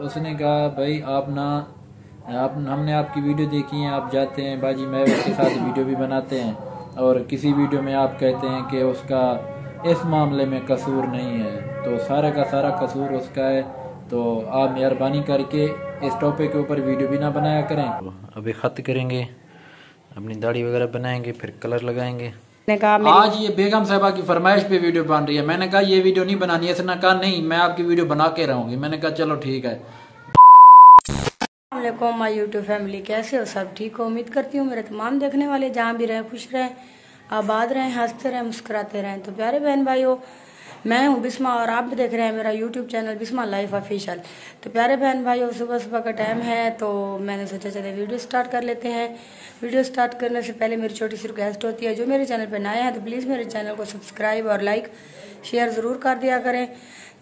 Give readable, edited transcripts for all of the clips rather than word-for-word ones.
उसने कहा भाई हमने आपकी वीडियो देखी है, आप जाते हैं बाजी महवर के साथ वीडियो भी बनाते हैं और किसी वीडियो में आप कहते हैं कि उसका इस मामले में कसूर नहीं है, तो सारा का सारा कसूर उसका है। तो आप मेहरबानी करके इस टॉपिक के ऊपर वीडियो भी ना बनाया करें। अभी ख़त करेंगे, अपनी दाढ़ी वगैरह बनाएंगे, फिर कलर लगाएंगे। आज ये बेगम साहबा की फरमाइश पे वीडियो बन रही है। मैंने कहा ये वीडियो नहीं बनानी है, इसने कहा नहीं मैं आपकी वीडियो बना के रहूँगी। मैंने कहा चलो ठीक है। अस्सलामुअलैकुम माय यूट्यूब फैमिली, कैसे हो सब? ठीक हो? उम्मीद करती हूँ मेरे तमाम देखने वाले जहाँ भी रहें खुश रहें, आबाद रहें, हंसते रहें, मुस्कुराते रहें। तो प्यारे बहन भाइयों, मैं हूँ बिस्मा और आप भी देख रहे हैं मेरा YouTube channel Bisma life official. तो प्यारे बहन भाइयों, सुबह सुबह का टाइम है तो मैंने सोचा चले वीडियो स्टार्ट कर लेते हैं। वीडियो स्टार्ट करने से पहले मेरी छोटी सी रिक्वेस्ट होती है, जो मेरे चैनल पर नए हैं तो प्लीज़ मेरे चैनल को सब्सक्राइब और लाइक शेयर ज़रूर कर दिया करें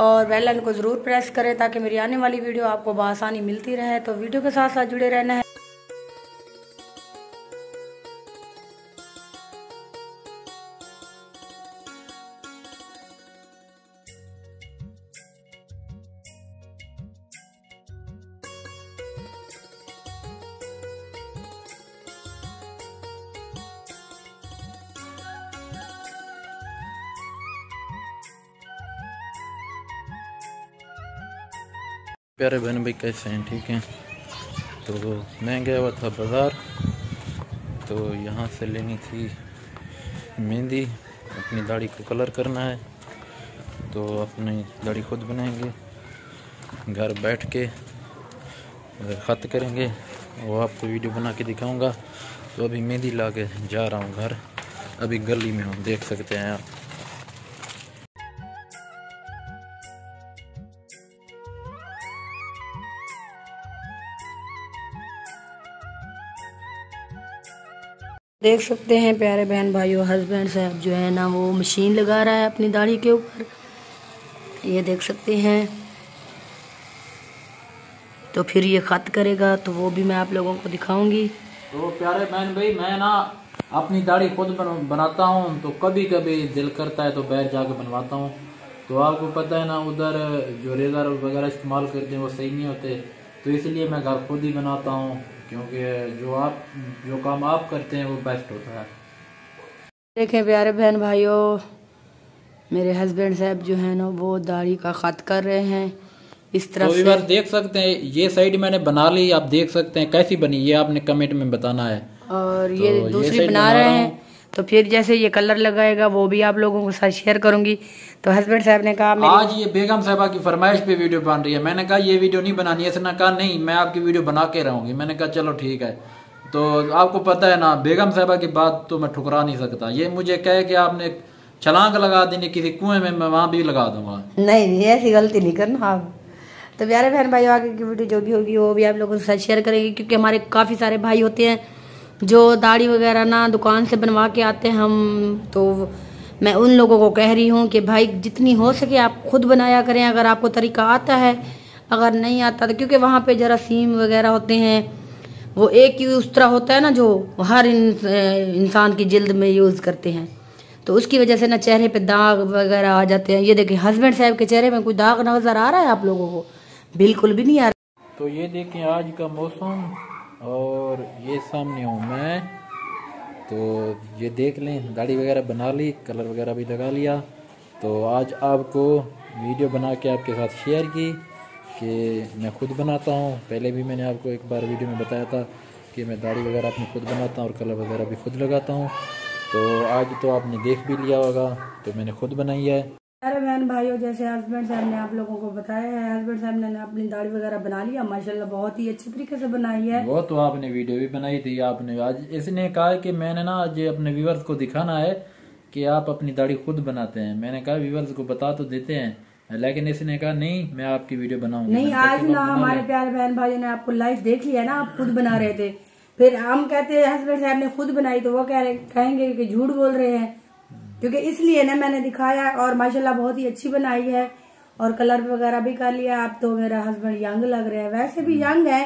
और बेल आइकन को ज़रूर प्रेस करें ताकि मेरी आने वाली वीडियो आपको बआसानी मिलती रहे। तो वीडियो के साथ साथ जुड़े रहना है। प्यारे बहन भाई कैसे हैं? ठीक हैं। तो मैं गया हुआ था बाज़ार, तो यहाँ से लेनी थी मेहंदी, अपनी दाढ़ी को कलर करना है। तो अपनी दाढ़ी खुद बनाएंगे, घर बैठ के ख़त करेंगे, वो आपको वीडियो बना के दिखाऊंगा। तो अभी मेहंदी ला के जा रहा हूँ घर, अभी गली में हूँ, देख सकते हैं आप। देख सकते हैं प्यारे बहन भाइयों, हस्बैंड साहब जो है ना वो मशीन लगा रहा है अपनी दाढ़ी के ऊपर, ये देख सकते हैं। तो फिर ये ख़त करेगा तो वो भी मैं आप लोगों को दिखाऊंगी। तो प्यारे बहन भाई, मैं ना अपनी दाढ़ी खुद बनाता हूँ, तो कभी कभी दिल करता है तो बाहर जाके बनवाता हूँ। तो आपको पता है ना, उधर जो रेज़र वगैरह इस्तेमाल करते हैं वो सही नहीं होते, तो इसलिए मैं घर खुद ही बनाता हूँ, क्योंकि जो काम आप करते हैं वो बेस्ट होता है। देखें प्यारे बहन भाइयों, मेरे हस्बैंड साहब जो है ना वो दाढ़ी का ख़त कर रहे हैं इस तरह से। तो देख सकते हैं ये साइड मैंने बना ली, आप देख सकते हैं कैसी बनी, ये आपने कमेंट में बताना है। और तो ये दूसरी बना रहे हैं, तो फिर जैसे ये कलर लगाएगा वो भी आप लोगों के साथ शेयर करूंगी। तो हस्बैंड साहब ने कहा आज ये बेगम साहबा की फरमाइश पे वीडियो बन रही है। मैंने कहा ये वीडियो नहीं बनानी है, इसने कहा नहीं मैं आपकी वीडियो बना के रहूंगी। मैंने कहा चलो ठीक है। तो आपको पता है ना, बेगम साहबा की बात तो मैं ठुकरा नहीं सकता। ये मुझे कहे कि आपने छलांग लगा देनी किसी कुएं में, मैं वहां भी लगा दूंगा। नहीं, ऐसी गलती नहीं करना आप। तो प्यारे बहन भाई, आगे की वीडियो जो भी होगी वो भी आप लोगों के साथ शेयर करेंगे, क्योंकि हमारे काफ़ी सारे भाई होते हैं जो दाढ़ी वगैरह ना दुकान से बनवा के आते हैं। हम तो मैं उन लोगों को कह रही हूँ कि भाई जितनी हो सके आप खुद बनाया करें, अगर आपको तरीका आता है। अगर नहीं आता तो क्योंकि वहाँ पे जरासीम वगैरह होते हैं, वो एक ही उस तरह होता है ना जो हर इंसान की जिल्द में यूज़ करते हैं, तो उसकी वजह से ना चेहरे पे दाग वगैरह आ जाते हैं। ये देखिए हस्बैंड साहब के चेहरे में कोई दाग नजर आ रहा है आप लोगों को? बिल्कुल भी नहीं आ रहा। तो ये देखें आज का मौसम, और ये सामने हूँ मैं। तो ये देख लें, दाढ़ी वगैरह बना ली, कलर वगैरह भी लगा लिया। तो आज आपको वीडियो बना के आपके साथ शेयर की कि मैं खुद बनाता हूँ। पहले भी मैंने आपको एक बार वीडियो में बताया था कि मैं दाढ़ी वगैरह अपनी खुद बनाता हूँ और कलर वगैरह भी खुद लगाता हूँ। तो आज तो आपने देख भी लिया होगा, तो मैंने खुद बनाई है। अरे बहन भाइयों, जैसे हस्बैंड साहब ने आप लोगों को बताया है, हस्बैंड साहब ने अपनी दाढ़ी वगैरह बना लिया, माशाल्लाह बहुत ही अच्छे तरीके से बनाई है। वो तो आपने वीडियो भी बनाई थी। आपने आज इसने कहा कि मैंने ना आज अपने व्यूअर्स को दिखाना है कि आप अपनी दाढ़ी खुद बनाते हैं। मैंने कहा व्यूअर्स को बता तो देते हैं, लेकिन इसने कहा नहीं मैं आपकी वीडियो बनाऊंगी। नहीं, आज ना हमारे प्यारे बहन भाइयों ने आपको लाइव देख लिया ना, आप खुद बना रहे थे। फिर हम कहते हैं हस्बैंड साहब ने खुद बनाई, तो वो कहेंगे कि झूठ बोल रहे हैं, क्योंकि इसलिए ना मैंने दिखाया। और माशाल्लाह बहुत ही अच्छी बनाई है और कलर वगैरह भी कर लिया। आप तो मेरा हस्बैंड यंग लग रहे हैं, वैसे भी यंग है,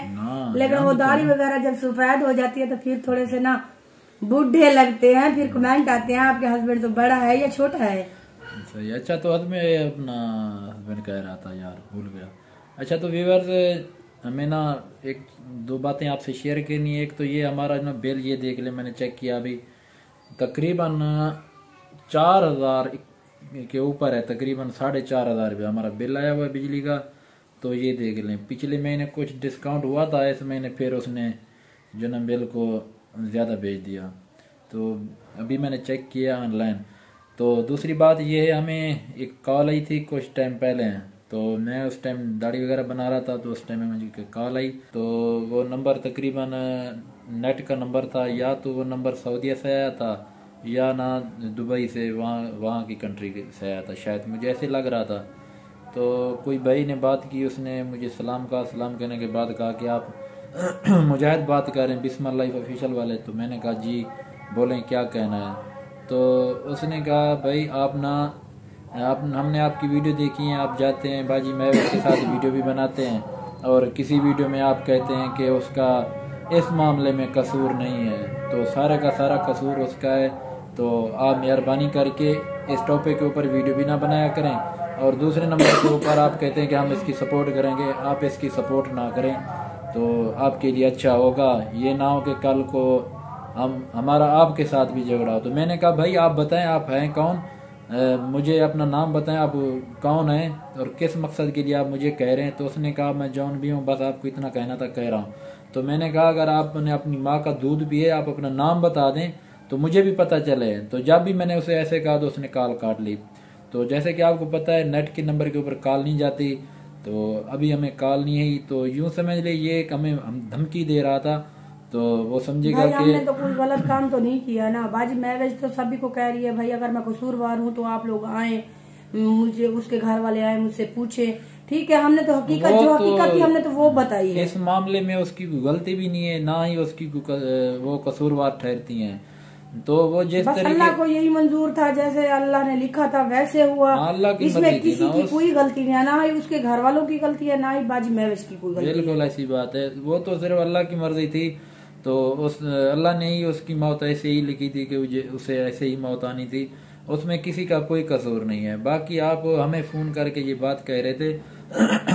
लेकिन वो दाढ़ी वगैरह जब सफेद हो जाती है तो फिर थोड़े से ना बूढ़े लगते हैं। फिर कमेंट आते हैं आपके हस्बैंड तो बड़ा है या छोटा है। सही। अच्छा, तो आज मैं अपना हस्बैंड कह रहा था यार, भूल गया। अच्छा तो व्यूअर्स, हमें ना एक दो बातें आपसे शेयर करनी है। एक तो ये हमारा ना बिल, ये देख ले, मैंने चेक किया अभी तकरीबन 4,000 के ऊपर है, तकरीबन 4,500 रुपये हमारा बिल आया हुआ है बिजली का। तो ये देख लें, पिछले महीने कुछ डिस्काउंट हुआ था, इस महीने फिर उसने जो ना बिल को ज़्यादा भेज दिया। तो अभी मैंने चेक किया ऑनलाइन। तो दूसरी बात ये है, हमें एक कॉल आई थी कुछ टाइम पहले, तो मैं उस टाइम दाढ़ी वगैरह बना रहा था, तो उस टाइम में मुझे कॉल आई। तो वो नंबर तकरीबन नेट का नंबर था, या तो वो नंबर सऊदीया से आया था या ना दुबई से, वहाँ की कंट्री से आया था शायद, मुझे ऐसे लग रहा था। तो कोई भाई ने बात की, उसने मुझे सलाम कहा, सलाम कहने के बाद कहा कि आप मुजाहिद बात कर रहे हैं बिस्मिल्लाह लाइफ ऑफिशियल वाले। तो मैंने कहा जी बोलें क्या कहना है। तो उसने कहा भाई हमने आपकी वीडियो देखी है, आप जाते हैं बाजी महवेश के साथ वीडियो भी बनाते हैं, और किसी वीडियो में आप कहते हैं कि उसका इस मामले में कसूर नहीं है, तो सारा का सारा कसूर उसका है। तो आप मेहरबानी करके इस टॉपिक के ऊपर वीडियो भी ना बनाया करें, और दूसरे नंबर के ऊपर आप कहते हैं कि हम इसकी सपोर्ट करेंगे, आप इसकी सपोर्ट ना करें तो आपके लिए अच्छा होगा। ये ना हो कि कल को हमारा आपके साथ भी झगड़ा हो। तो मैंने कहा भाई आप बताएं आप हैं कौन, मुझे अपना नाम बताएं, आप कौन हैं और किस मकसद के लिए आप मुझे कह रहे हैं। तो उसने कहा मैं जॉन भी हूँ, बस आपको इतना कहना था कह रहा हूँ। तो मैंने कहा अगर आपने अपनी माँ का दूध पिए, आप अपना नाम बता दें तो मुझे भी पता चले। तो जब भी मैंने उसे ऐसे कहा तो उसने कॉल काट ली। तो जैसे कि आपको पता है नेट के नंबर के ऊपर कॉल नहीं जाती, तो अभी हमें कॉल नहीं है, तो यूँ समझ ले ये हमें धमकी दे रहा था। तो वो समझेगा कि हमने तो कोई गलत काम तो नहीं किया ना। बाजी महवेश तो सभी को कह रही है भाई अगर मैं कसूरवार हूँ तो आप लोग आए, मुझे उसके घर वाले आए, मुझसे पूछे, ठीक है। हमने तो हकीकत थी हमने तो वो बताई है। इस मामले में उसकी गलती भी नहीं है, ना ही उसकी वो कसूरवार ठहरती हैं। तो वो जिस तरीके अल्लाह को यही मंजूर था, जैसे अल्लाह ने लिखा था वैसे हुआ। इसमें किसी की कोई गलती नहीं है, ना ही उसके घर वालों की गलती है, ना ही बाजी महवेश की कोई गलती। बिल्कुल ऐसी बात है, वो तो सिर्फ अल्लाह की मर्जी थी। तो उस अल्लाह ने ही उसकी मौत ऐसे ही लिखी थी कि उसे ऐसे ही मौत आनी थी, उसमें किसी का कोई कसूर नहीं है। बाकी आप हमें फ़ोन करके ये बात कह रहे थे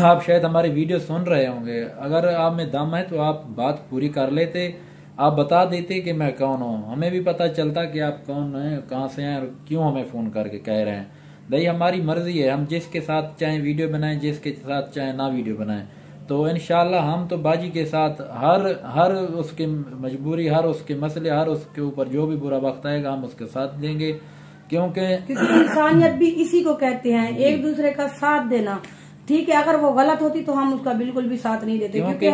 आप शायद हमारी वीडियो सुन रहे होंगे, अगर आप में दम है तो आप बात पूरी कर लेते, आप बता देते कि मैं कौन हूँ, हमें भी पता चलता कि आप कौन हैं, कहाँ से हैं और क्यों हमें फ़ोन करके कह रहे हैं। भाई हमारी मर्जी है, हम जिसके साथ चाहे वीडियो बनाएं, जिसके साथ चाहे ना वीडियो बनाएं। तो इंशाल्लाह हम तो बाजी के साथ हर उसके मजबूरी, हर उसके मसले, हर उसके ऊपर जो भी बुरा वक्त आएगा हम उसके साथ देंगे, क्योंकि इंसानियत भी इसी को कहते हैं, एक दूसरे का साथ देना। ठीक है, अगर वो गलत होती तो हम उसका बिल्कुल भी साथ नहीं देते, क्योंकि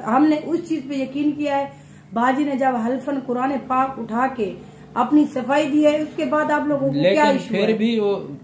हमने उस चीज पे यकीन किया है। बाजी ने जब हल्फन कुरान पाक उठा के अपनी सफाई दी है, उसके बाद आप लोगों को क्या इशू है?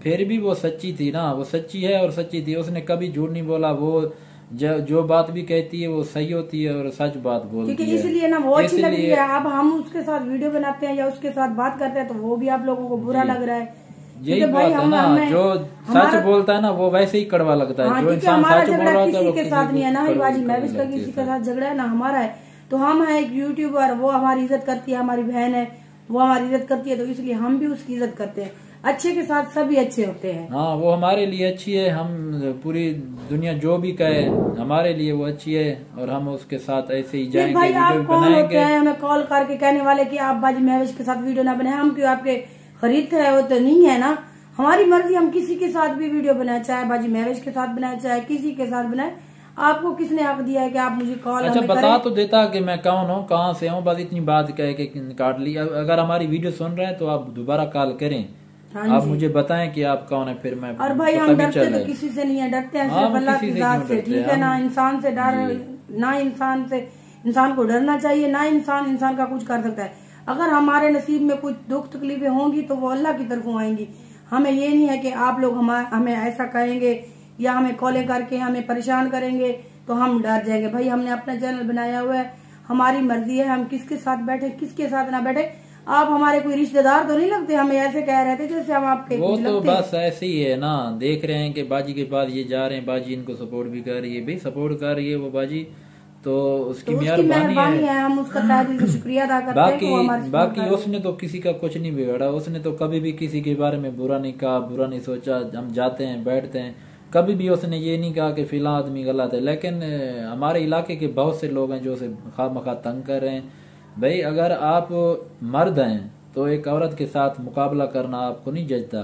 फिर भी वो सच्ची थी ना, वो सच्ची है और सच्ची थी, उसने कभी झूठ नहीं बोला। वो जो बात भी कहती है वो सही होती है और सच बात बोलती है, इसलिए ना वो अच्छी लग रही है। अब हम उसके साथ वीडियो बनाते हैं या उसके साथ बात करते हैं तो वो भी आप लोगों को बुरा लग रहा है। यही बात है ना, जो सच बोलता है ना वो वैसे ही कड़वा लगता है। जो इंसान सच बोल रहा होता है किसी के साथ नहीं है, ना ही बाजी महवेश का किसी के साथ झगड़ा है ना हमारा है। तो हम है एक यूट्यूबर, वो हमारी इज्जत करती है, हमारी बहन है वो हमारी इज्जत करती है, तो इसलिए हम भी उसकी इज्जत करते हैं। अच्छे के साथ सभी अच्छे होते हैं। हाँ वो हमारे लिए अच्छी है, हम पूरी दुनिया जो भी कहे हमारे लिए वो अच्छी है और हम उसके साथ ऐसे ही जाएंगे, भाई वीडियो आप कौन होते हैं हमें कॉल करके कहने वाले कि आप बाजी महवेश के साथ वीडियो ना बनाए? हम क्यों आपके खरीदते हैं? वो तो नहीं है ना, हमारी मर्जी, हम किसी के साथ भी वीडियो बनाए, चाहे बाजी महवेश के साथ बनाए चाहे किसी के साथ बनाए। आपको किसने हक दिया है कि आप मुझे कॉल? अच्छा बता तो देता कि मैं कौन हूँ, कहाँ से हूँ, बस इतनी बात कह के काट ली। अगर हमारी वीडियो सुन रहे हैं तो आप दोबारा कॉल करें, आप मुझे बताएं कि आप कौन है, फिर मैं। और भाई हम डरते तो किसी से नहीं है, डरते हैं सिर्फ अल्लाह की जात से, ठीक है ना। इंसान से डर, ना इंसान को डरना चाहिए, ना इंसान का कुछ कर सकता है। अगर हमारे नसीब में कुछ दुख तकलीफें होंगी तो वो अल्लाह की तरफ आएंगी। हमें ये नहीं है कि आप लोग हमें ऐसा कहेंगे या हमें कॉलें करके हमें परेशान करेंगे तो हम डर जाएंगे। भाई हमने अपना चैनल बनाया हुआ है, हमारी मर्जी है हम किसके साथ बैठे किसके साथ ना बैठे। आप हमारे कोई रिश्तेदार तो नहीं लगते, हमें ऐसे कह रहे थे जैसे हम आपके वो तो बस ऐसे ही है ना। देख रहे हैं कि बाजी के बाद ये जा रहे हैं, बाजी इनको सपोर्ट भी कर रही है, भाई सपोर्ट कर रही है वो बाजी, तो उसकी मेहरबानी है, हम उसका तहे दिल से शुक्रिया अदा करते हैं। बाकी उसने तो किसी का कुछ नहीं बिगाड़ा, उसने तो कभी भी किसी के बारे में बुरा नहीं कहा, बुरा नहीं सोचा। हम जाते हैं बैठते हैं, कभी भी उसने ये नहीं कहा कि फिलहाल आदमी गलत है। लेकिन हमारे इलाके के बहुत से लोग हैं जो उसे खामखा तंग कर रहे हैं। भाई अगर आप मर्द हैं तो एक औरत के साथ मुकाबला करना आपको नहीं जचता,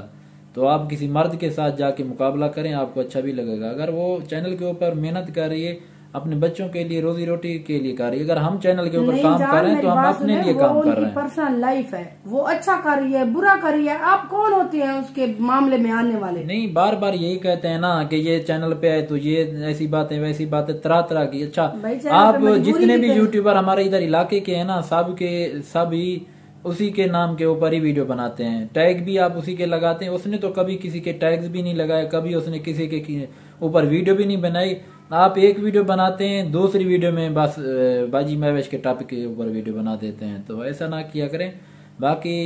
तो आप किसी मर्द के साथ जाके मुकाबला करें, आपको अच्छा भी लगेगा। अगर वो चैनल के ऊपर मेहनत कर रही है, अपने बच्चों के लिए, रोजी रोटी के लिए कर रही है, अगर हम चैनल के ऊपर काम कर रहे हैं तो हम अपने लिए काम कर रहे हैं। पर्सनल लाइफ है, वो अच्छा कर रही है, बुरा कर रही है, आप कौन होते हैं उसके मामले में आने वाले? नहीं, बार बार यही कहते हैं ना कि ये चैनल पे है तो ये ऐसी बातें वैसी बातें, तरह तरह की। अच्छा, आप जितने भी यूट्यूबर हमारे इधर इलाके के हैं ना, सभी उसी के नाम के ऊपर ही वीडियो बनाते हैं, टैग भी आप उसी के लगाते हैं। उसने तो कभी किसी के टैग्स भी नहीं लगाए, कभी उसने किसी के ऊपर वीडियो भी नहीं बनाई। आप एक वीडियो बनाते हैं, दूसरी वीडियो में बस बाजी महवेश के टॉपिक के ऊपर वीडियो बना देते हैं, तो ऐसा ना किया करें। बाकी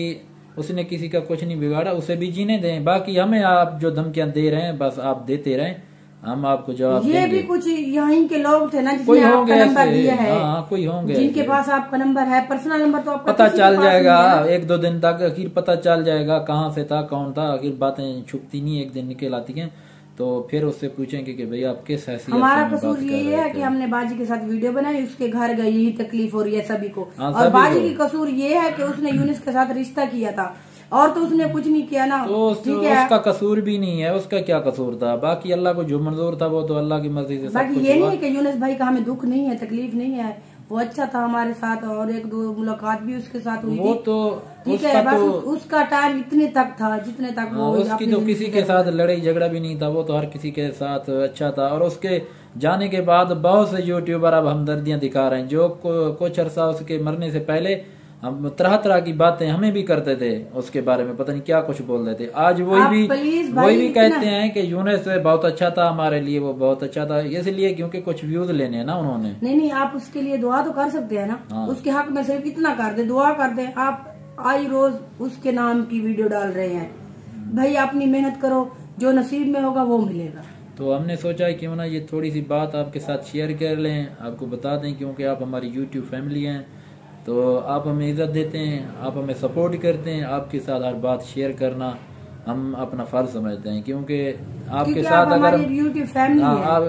उसने किसी का कुछ नहीं बिगाड़ा, उसे भी जीने दें। बाकी हमें आप जो धमकियां दे रहे हैं बस आप देते रहें, हम आपको जवाब देंगे। ये भी कुछ यहीं के लोग थे ना जिसने आपका नंबर दिया है। हाँ, कोई होंगे जिनके पास आपका नंबर है, पर्सनल नंबर, तो आपका पता चल जाएगा 1-2 दिन तक, आखिर पता चल जाएगा कहाँ से था, कौन था। आखिर बातें छुपती नहीं, एक दिन निकल आती हैं, तो फिर उससे पूछेंगे कि भाई आप किस हैसियत से हमारा कसूर ये है कि हमने बाजी के साथ वीडियो बनाई, उसके घर गई, यही तकलीफ हो रही है सभी को। और बाजी की कसूर ये है कि उसने यूनिस के साथ रिश्ता किया था, और तो उसने कुछ नहीं किया ना, तो उसका कसूर भी नहीं है, उसका क्या कसूर था। बाकी अल्लाह को जो मंजूर था वो तो अल्लाह की मर्जी से। बाकी ये नहीं है कि यूनिस भाई का हमें दुख नहीं है, तकलीफ नहीं है, वो अच्छा था हमारे साथ, और 1-2 मुलाकात भी उसके साथ हुई वो थी, तो ठीक है। बस उसका टाइम इतने तक था जितने तक वो उसकी तो किसी के साथ लड़ाई झगड़ा भी नहीं था, वो तो हर किसी के साथ अच्छा था। और उसके जाने के बाद बहुत से यूट्यूबर अब हमदर्दियां दिखा रहे हैं, जो कुछ अरसा उसके मरने से पहले हम तरह तरह की बातें हमें भी करते थे उसके बारे में, पता नहीं क्या कुछ बोल रहे थे। आज वही भी कहते हैं कि यूनिस बहुत अच्छा था हमारे लिए, वो बहुत अच्छा था, इसलिए क्योंकि कुछ व्यूज लेने हैं ना उन्होंने। नहीं, आप उसके लिए दुआ तो कर सकते हैं ना। हाँ। उसके हक में सिर्फ इतना कर दे, दुआ कर दे। आप आई रोज उसके नाम की वीडियो डाल रहे हैं, भाई अपनी मेहनत करो, जो नसीब में होगा वो मिलेगा। तो हमने सोचा है क्यों ना ये थोड़ी सी बात आपके साथ शेयर कर लें, आपको बता दें, क्योंकि आप हमारी यूट्यूब फैमिली हैं, तो आप हमें इज्जत देते हैं, आप हमें सपोर्ट करते हैं, आपके साथ हर बात शेयर करना हम अपना फर्ज समझते हैं। क्योंकि आपके साथ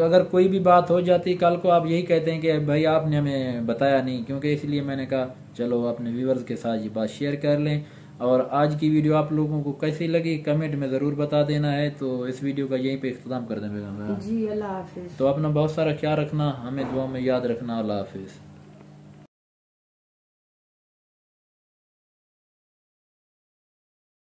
अगर कोई भी बात हो जाती, कल को आप यही कहते हैं कि भाई आपने हमें बताया नहीं, क्योंकि इसलिए मैंने कहा चलो अपने व्यूअर्स के साथ ये बात शेयर कर लें। और आज की वीडियो आप लोगों को कैसी लगी कमेंट में ज़रूर बता देना है। तो इस वीडियो का यहीं पे इख्तिताम कर दें जी। अल्लाह हाफिज़। तो अपना बहुत सारा ख्याल रखना, हमें दुआ में याद रखना। अल्लाह हाफिज़।